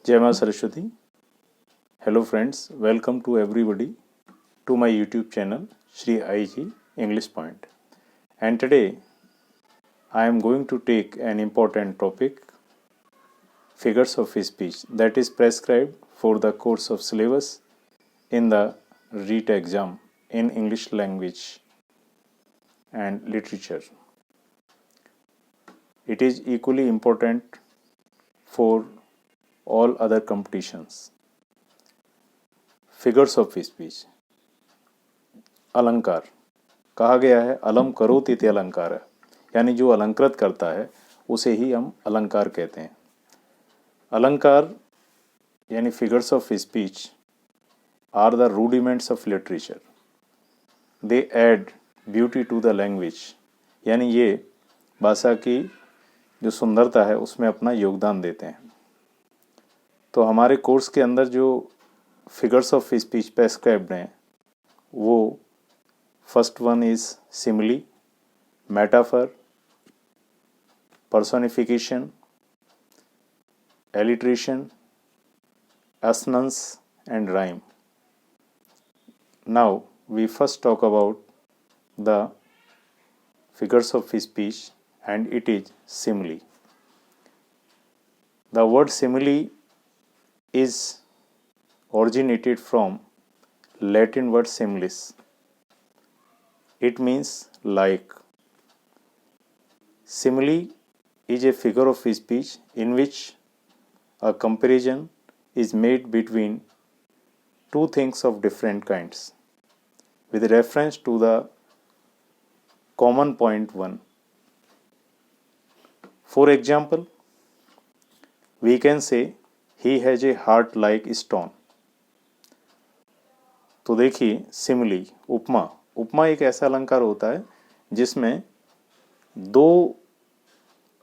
Jai Ma Saraswati. Hello friends, welcome to everybody to my YouTube channel Shri IG English Point. And today I am going to take an important topic, figures of speech, that is prescribed for the course of syllabus in the REET exam in English language and literature. It is equally important for all other competitions. Figures of speech, अलंकार कहा गया है, अलम करोति इति अलंकार है, यानी जो अलंकृत करता है उसे ही हम अलंकार कहते हैं। अलंकार यानी figures of speech are the rudiments of literature, they add beauty to the language, यानी ये भाषा की जो सुंदरता है उसमें अपना योगदान देते हैं। तो हमारे कोर्स के अंदर जो फिगर्स ऑफ स्पीच प्रेस्क्राइब्ड हैं वो first one is simile, metaphor, personification, alliteration, assonance and rhyme. Now we first talk about the figures of speech and it is simile. The word simile is originated from Latin word similis. It means like. Simile is a figure of speech in which a comparison is made between two things of different kinds with reference to the common point one. For example, we can say he has a heart like stone. तो देखिए simile, उपमा, उपमा एक ऐसा अलंकार होता है जिसमें दो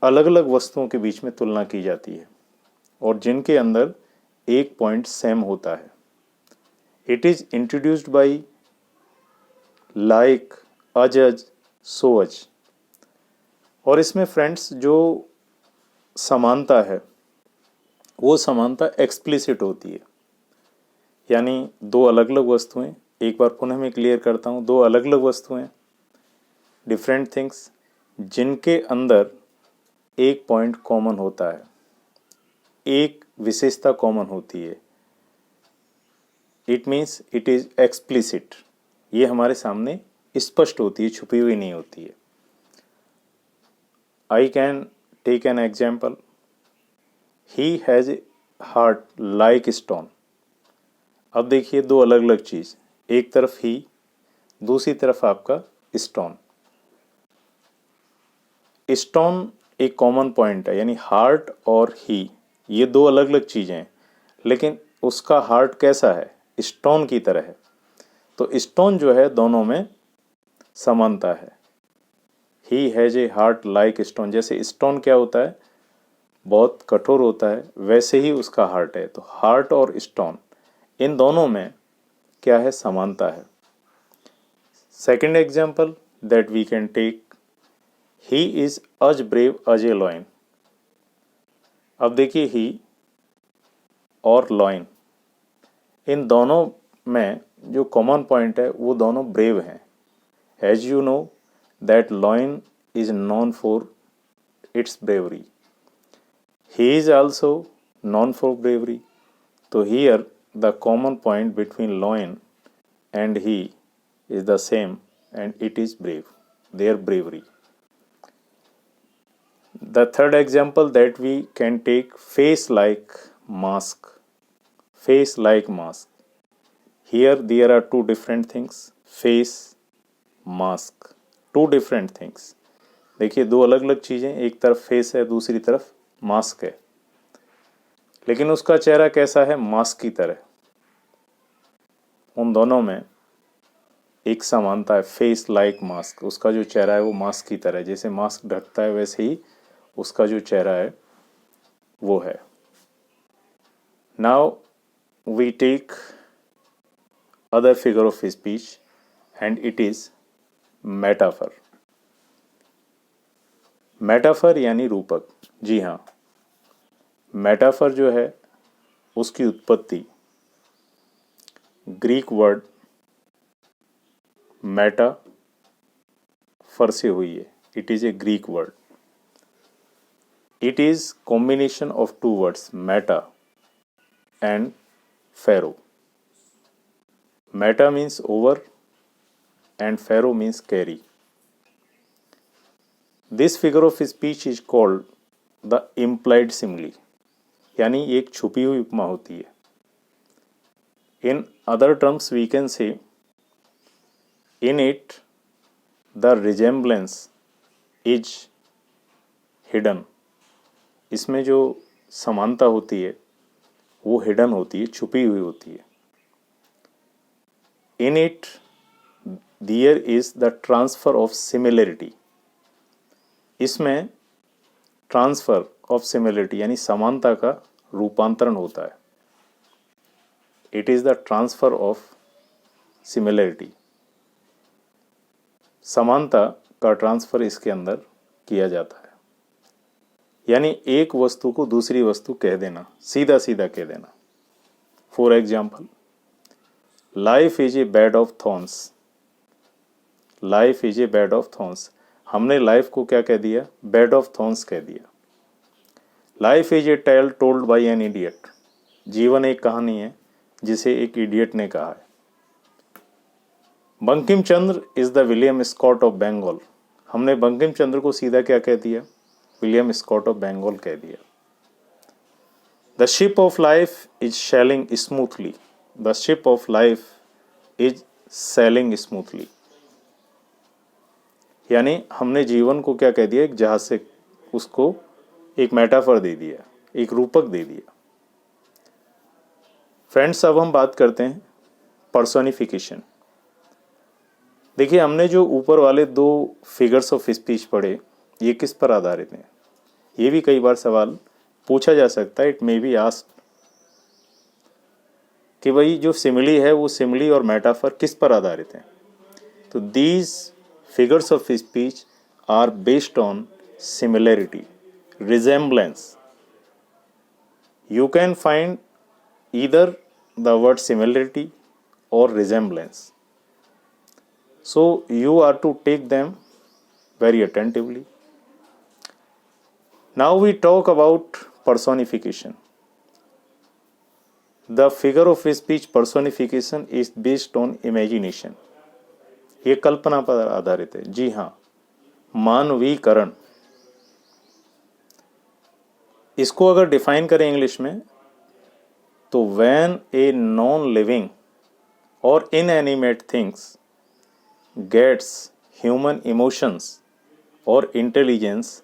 अलग अलग वस्तुओं के बीच में तुलना की जाती है और जिनके अंदर एक पॉइंट सेम होता है। It is introduced by like, as as, so as. और इसमें फ्रेंड्स जो समानता है वो समानता एक्सप्लिसिट होती है, यानी दो अलग अलग वस्तुएं, एक बार पुनः मैं क्लियर करता हूं, दो अलग अलग वस्तुएं, डिफरेंट थिंग्स, जिनके अंदर एक पॉइंट कॉमन होता है, एक विशेषता कॉमन होती है। It means it is explicit, ये हमारे सामने स्पष्ट होती है, छुपी हुई नहीं होती है। I can take an example, he has a heart like stone. अब देखिए दो अलग अलग चीज, एक तरफ ही, दूसरी तरफ आपका स्टोन। स्टोन एक कॉमन पॉइंट है, यानी हार्ट और ही ये दो अलग अलग चीजें हैं, लेकिन उसका हार्ट कैसा है, स्टोन की तरह है। तो स्टोन जो है दोनों में समानता है। ही has a heart like stone, जैसे स्टोन क्या होता है, बहुत कठोर होता है, वैसे ही उसका हार्ट है। तो हार्ट और स्टोन इन दोनों में क्या है, समानता है। Second example that we can take, he is as brave as a lion. अब देखिए ही और लॉइन, इन दोनों में जो कॉमन पॉइंट है वो दोनों ब्रेव हैं। As you know that lion is known for its bravery, he is also known for bravery. तो here the common point between lion and he is the same and it is brave, their bravery. The third example that we can take, face like mask. Face like mask. Here there are two different things. Face, mask. Two different things. देखिए दो अलग अलग चीजें, एक तरफ face है, दूसरी तरफ मास्क है, लेकिन उसका चेहरा कैसा है, मास्क की तरह। उन दोनों में एक समानता है, फेस लाइक मास्क। उसका जो चेहरा है वो मास्क की तरह है, जैसे मास्क ढकता है वैसे ही उसका जो चेहरा है वो है। Now we take other figure of speech and it is metaphor. Metaphor यानी रूपक। जी हाँ, मेटाफर जो है उसकी उत्पत्ति ग्रीक वर्ड मेटाफर से हुई है। It is a Greek word. It is combination of two words meta and phero. Meta means over and pharaoh means carry. This figure of speech is called the implied simile, यानी एक छुपी हुई उपमा होती है। In other terms we can say in it the resemblance is hidden. इसमें जो समानता होती है वो hidden होती है, छुपी हुई होती है। In it there is the transfer of similarity. इसमें ट्रांसफर ऑफ सिमिलरिटी यानी समानता का रूपांतरण होता है। It is the transfer of similarity. समानता का ट्रांसफर इसके अंदर किया जाता है, यानी एक वस्तु को दूसरी वस्तु कह देना, सीधा सीधा कह देना। For example, life is a bed of thorns. Life is a bed of thorns. हमने लाइफ को क्या कह दिया? बेड ऑफ थॉर्न्स कह दिया। Life is a tale told by an idiot. जीवन एक कहानी है जिसे एक इडियट ने कहा है। Bankim Chandra is the William Scott of Bengal. हमने बंकिम चंद्र को सीधा क्या कह दिया? विलियम स्कॉट ऑफ बंगाल कह दिया। The ship of life is selling smoothly. The ship of life is selling smoothly, यानी हमने जीवन को क्या कह दिया? एक जहाज से उसको एक मेटाफर दे दिया, एक रूपक दे दिया। फ्रेंड्स, अब हम बात करते हैं पर्सोनिफिकेशन। देखिए, हमने जो ऊपर वाले दो फिगर्स ऑफ स्पीच पढ़े, ये किस पर आधारित हैं? ये भी कई बार सवाल पूछा जा सकता है। इट मे बी आस्क्ड कि भाई जो सिमिली है वो सिमिली और मेटाफर किस पर आधारित है? तो these figures of speech are based on similarity, resemblance. You can find either the word similarity or resemblance. So you are to take them very attentively. Now we talk about personification. The figure of speech personification is based on imagination. ये कल्पना पर आधारित है। जी हाँ, मानवीकरण। इसको अगर define करें English में तो व्हेन ए नॉन लिविंग और inanimate things gets human emotions और intelligence,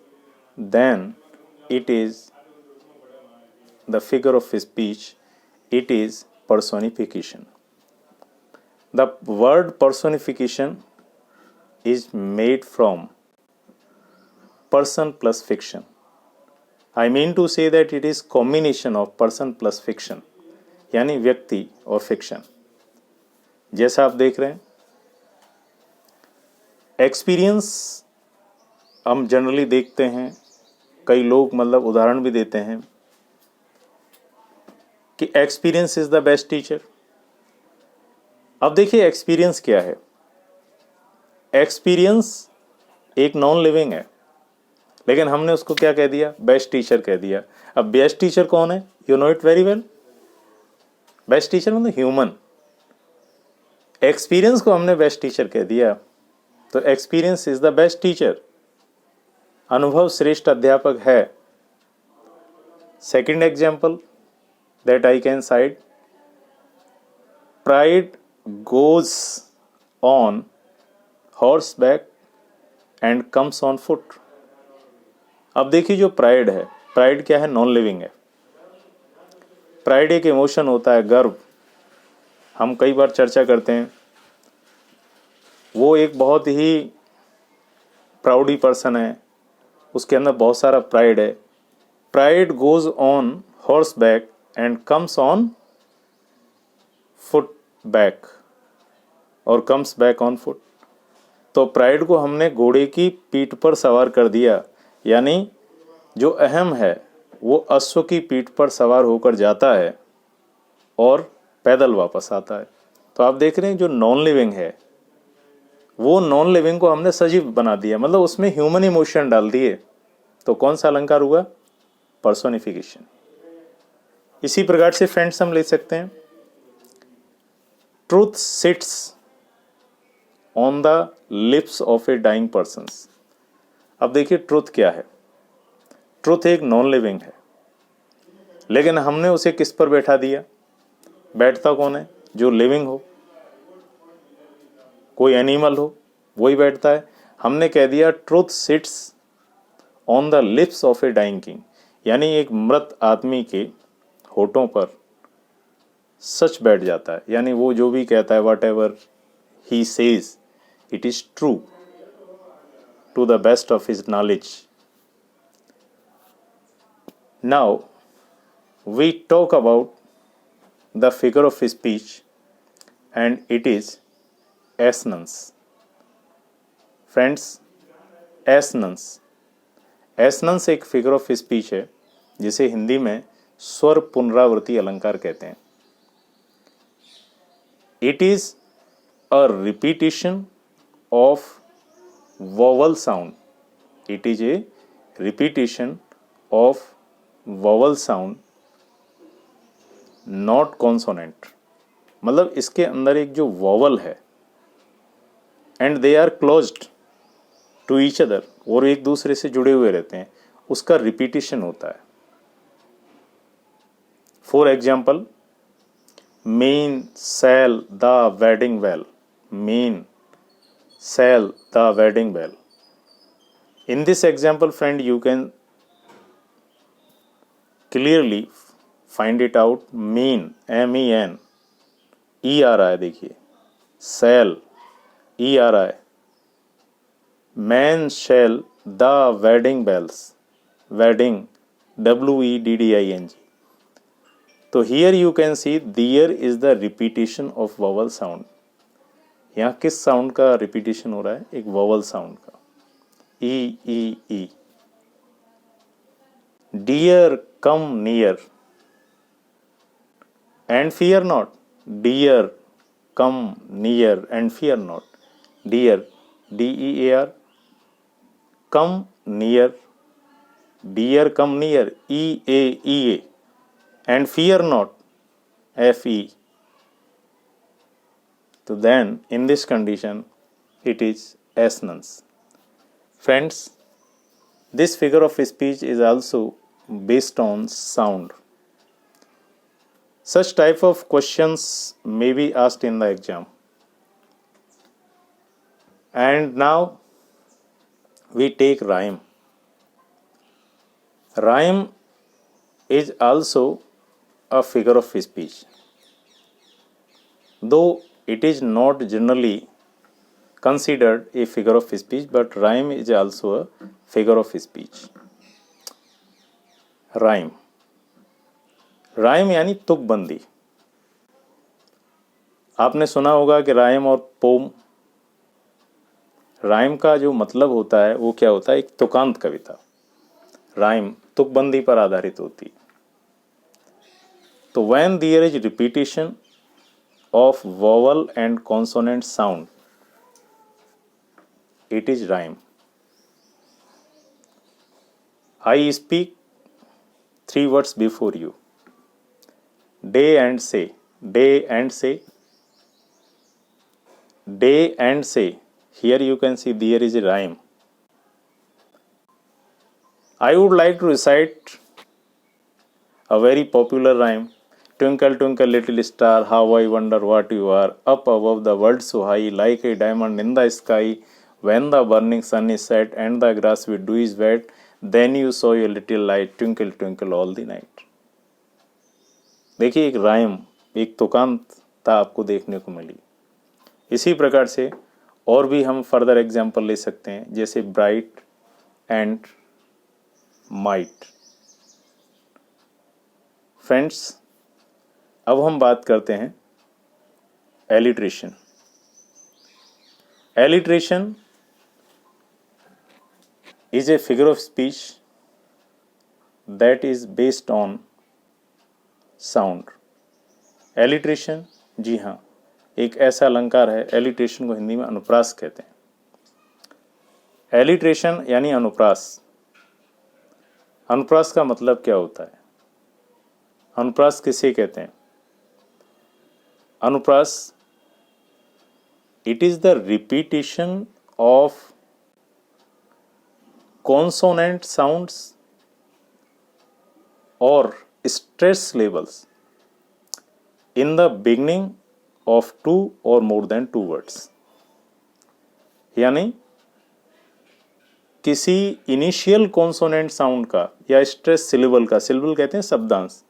then it is the figure of speech, it is personification. The word personification is made from person plus fiction. I mean to say that it is combination of person plus fiction, यानी व्यक्ति और fiction. जैसा आप देख रहे हैं, experience हम generally देखते हैं, कई लोग मतलब उदाहरण भी देते हैं कि experience is the best teacher. अब देखिए, एक्सपीरियंस क्या है? एक्सपीरियंस एक नॉन लिविंग है, लेकिन हमने उसको क्या कह दिया? बेस्ट टीचर कह दिया। अब बेस्ट टीचर कौन है? You know it very well. Best teacher मतलब ह्यूमन। एक्सपीरियंस को हमने बेस्ट टीचर कह दिया, तो experience is the best teacher. अनुभव श्रेष्ठ अध्यापक है। Second example that I can side, pride goes on horseback and comes on foot. अब देखिए, जो प्राइड है, प्राइड क्या है? नॉन लिविंग है। प्राइड एक इमोशन होता है, गर्व। हम कई बार चर्चा करते हैं, वो एक बहुत ही प्राउडी पर्सन है, उसके अंदर बहुत सारा प्राइड है। Pride goes on horse back and comes on foot back और कम्स बैक ऑन फुट। तो प्राइड को हमने घोड़े की पीठ पर सवार कर दिया, यानी जो अहम है वो अश्व की पीठ पर सवार होकर जाता है और पैदल वापस आता है। तो आप देख रहे हैं जो नॉन लिविंग है वो नॉन लिविंग को हमने सजीव बना दिया, मतलब उसमें ह्यूमन इमोशन डाल दिए। तो कौन सा अलंकार हुआ? पर्सोनिफिकेशन। इसी प्रकार से फ्रेंड्स हम ले सकते हैं, truth sits on the lips of a dying persons. अब देखिए ट्रूथ क्या है। ट्रूथ एक नॉन लिविंग है, लेकिन हमने उसे किस पर बैठा दिया? बैठता कौन है? जो लिविंग हो, कोई एनिमल हो, वही बैठता है। हमने कह दिया truth sits on the lips of a dying king, यानी एक मृत आदमी के होठों पर सच बैठ जाता है, यानी वो जो भी कहता है, whatever he says it is true to the best of his knowledge. Now we talk about the figure of speech and it is assonance. Friends, assonance, assonance एक फिगर ऑफ स्पीच है जिसे हिंदी में स्वर पुनरावृत्ति अलंकार कहते हैं। It is a repetition of vowel sound. It is a repetition of vowel sound not consonant, मतलब इसके अंदर एक जो वोवल है and they are closed to each other, और एक दूसरे से जुड़े हुए रहते हैं, उसका रिपीटिशन होता है। For example, men sell the wedding well, men sell the wedding well. In this example, friend, you can clearly find it out. Mean, MEN, ERI, देखिए, sell, ERI, man shall the wedding bells, wedding, WEDDING. तो here you can see there is the repetition of vowel sound. यहाँ किस sound का repetition हो रहा है? एक vowel sound का, E. Dear, come near and fear not. Dear, come near and fear not. Dear, DEAR, come near. Dear, come near, EAEA, and fear not, FE. So then, in this condition, it is assonance. Friends, this figure of speech is also based on sound. Such type of questions may be asked in the exam. And now we take rhyme. Rhyme is also a figure of speech, though it is not generally considered a figure of speech, but rhyme is also a figure of speech. Rhyme, rhyme यानी तुकबंदी। आपने सुना होगा कि rhyme और pome, rhyme का जो मतलब होता है वो क्या होता है? एक तुकांत कविता। राइम तुकबंदी पर आधारित होती है। तो when there is repetition of vowel and consonant sound, it is rhyme. I speak 3 words before you. Day and say, day and say, day and say. Here you can see there is a rhyme. I would like to recite a very popular rhyme. Twinkle, twinkle, little star, how I wonder what you are, up above the world so high, like a diamond in the sky. When the burning sun is set and the grass with dew is wet, then you saw your little light, twinkle, twinkle all the night. देखिए, एक rhyme, एक तुकांतता आपको देखने को मिली। इसी प्रकार से और भी हम फर्दर एग्जाम्पल ले सकते हैं, जैसे ब्राइट एंड माइट। फ्रेंड्स, अब हम बात करते हैं alliteration. Alliteration is a figure of speech that is based on sound. Alliteration, जी हाँ, एक ऐसा अलंकार है, एलिट्रेशन को हिंदी में अनुप्रास कहते हैं। एलिट्रेशन यानी अनुप्रास। अनुप्रास का मतलब क्या होता है? अनुप्रास किसे कहते हैं? अनुप्रास, it is the repetition of consonant sounds or stress levels in the beginning of two or more than two words। यानी किसी इनिशियल कॉन्सोनेंट साउंड का या स्ट्रेस सिलेबल का, सिलेबल कहते हैं शब्दांश,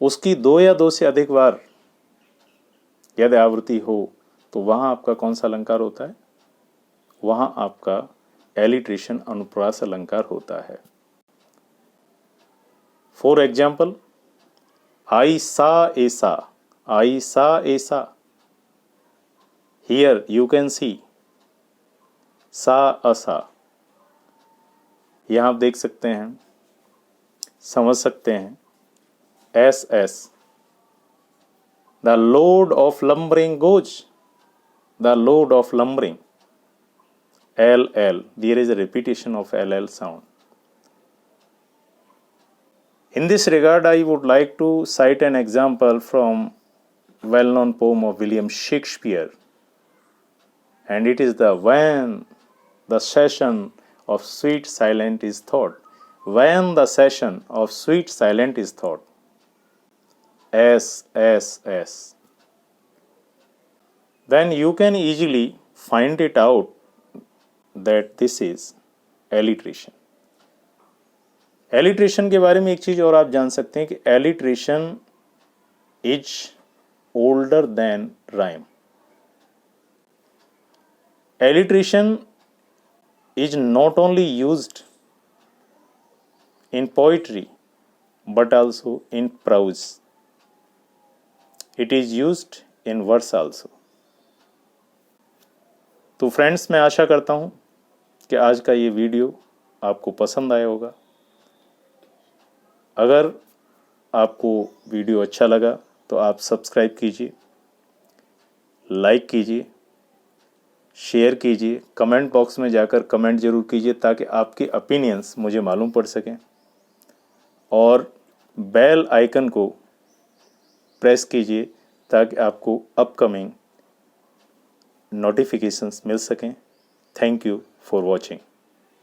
उसकी दो या दो से अधिक बार यदि आवृत्ति हो तो वहां आपका कौन सा अलंकार होता है? वहां आपका एलिट्रेशन अनुप्रास अलंकार होता है। फॉर एग्जाम्पल, आई सा ऐसा, आई सा ऐसा। हियर यू कैन सी, सा असा। यहां आप देख सकते हैं, समझ सकते हैं, S S. The load of lumbering goes, the load of lumbering, L L, there is a repetition of LL sound. In this regard, I would like to cite an example from well-known poem of William Shakespeare, and it is the when the session of sweet silent is thought. When the session of sweet silent is thought. S S S. Then you can easily find it out that this is alliteration। Alliteration के बारे में एक चीज और आप जान सकते हैं कि alliteration is older than rhyme. Alliteration is not only used in poetry but also in prose. It is used in verse also. तो फ्रेंड्स, मैं आशा करता हूं कि आज का ये वीडियो आपको पसंद आया होगा। अगर आपको वीडियो अच्छा लगा तो आप सब्सक्राइब कीजिए, लाइक कीजिए, शेयर कीजिए, कमेंट बॉक्स में जाकर कमेंट ज़रूर कीजिए ताकि आपके ओपिनियंस मुझे मालूम पड़ सकें, और बेल आइकन को प्रेस कीजिए ताकि आपको अपकमिंग नोटिफिकेशंस मिल सकें। Thank you for watching.